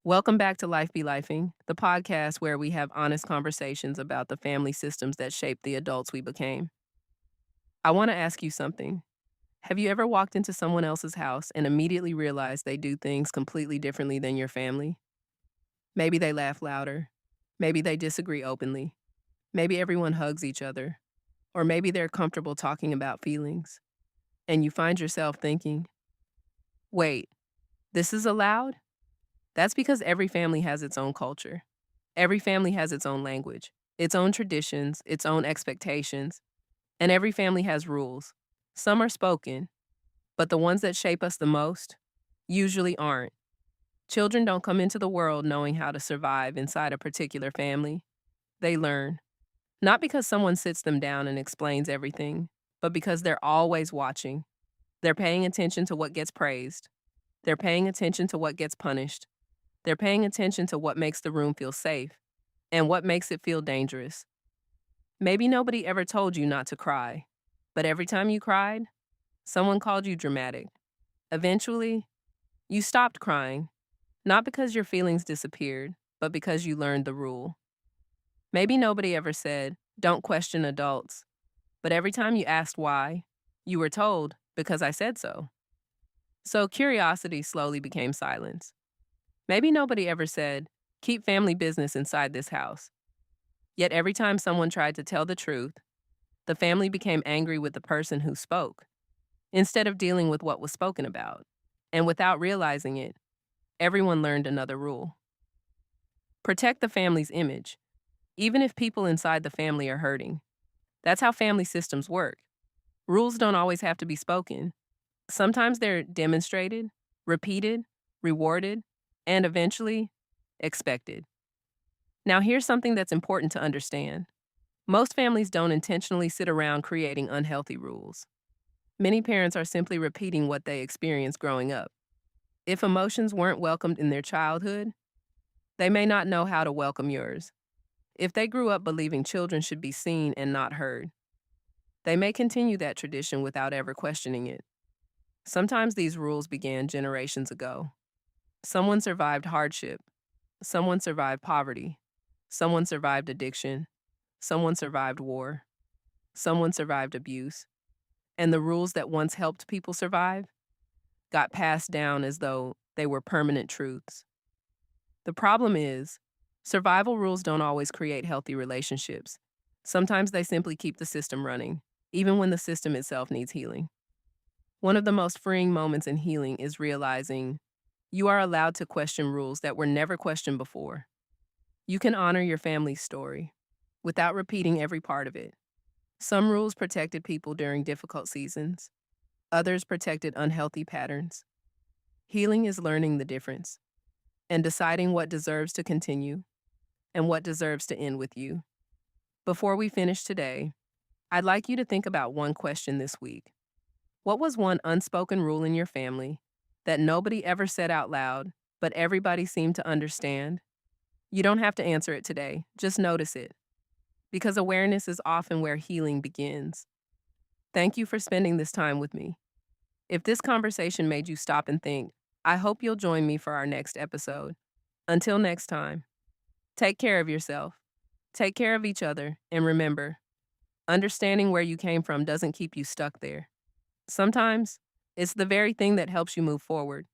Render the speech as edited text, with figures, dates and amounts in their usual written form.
Welcome back to Life Be Lifing, the podcast where we have honest conversations about the family systems that shape the adults we became. I want to ask you something. Have you ever walked into someone else's house and immediately realized they do things completely differently than your family? Maybe they laugh louder. Maybe they disagree openly. Maybe everyone hugs each other. Or maybe they're comfortable talking about feelings. And you find yourself thinking, wait, this is allowed? That's because every family has its own culture. Every family has its own language, its own traditions, its own expectations, and every family has rules. Some are spoken, but the ones that shape us the most usually aren't. Children don't come into the world knowing how to survive inside a particular family. They learn, not because someone sits them down and explains everything, but because they're always watching. They're paying attention to what gets praised. They're paying attention to what gets punished. They're paying attention to what makes the room feel safe and what makes it feel dangerous. Maybe nobody ever told you not to cry, but every time you cried, someone called you dramatic. Eventually, you stopped crying, not because your feelings disappeared, but because you learned the rule. Maybe nobody ever said, don't question adults, but every time you asked why, you were told, because I said so. So curiosity slowly became silence. Maybe nobody ever said, keep family business inside this house. Yet every time someone tried to tell the truth, the family became angry with the person who spoke, instead of dealing with what was spoken about. And without realizing it, everyone learned another rule. Protect the family's image, even if people inside the family are hurting. That's how family systems work. Rules don't always have to be spoken. Sometimes they're demonstrated, repeated, rewarded, and eventually expected. Now, here's something that's important to understand. Most families don't intentionally sit around creating unhealthy rules. Many parents are simply repeating what they experienced growing up. If emotions weren't welcomed in their childhood, they may not know how to welcome yours. If they grew up believing children should be seen and not heard, they may continue that tradition without ever questioning it. Sometimes these rules began generations ago. Someone survived hardship. Someone survived poverty. Someone survived addiction. Someone survived war. Someone survived abuse. And the rules that once helped people survive got passed down as though they were permanent truths. The problem is, survival rules don't always create healthy relationships. Sometimes they simply keep the system running, even when the system itself needs healing. One of the most freeing moments in healing is realizing you are allowed to question rules that were never questioned before. You can honor your family's story without repeating every part of it. Some rules protected people during difficult seasons. Others protected unhealthy patterns. Healing is learning the difference and deciding what deserves to continue and what deserves to end with you. Before we finish today, I'd like you to think about one question this week. What was one unspoken rule in your family that nobody ever said out loud, but everybody seemed to understand? You don't have to answer it today, just notice it, because awareness is often where healing begins. Thank you for spending this time with me. If this conversation made you stop and think, I hope you'll join me for our next episode. Until next time, take care of yourself, take care of each other, and remember, understanding where you came from doesn't keep you stuck there. Sometimes, it's the very thing that helps you move forward.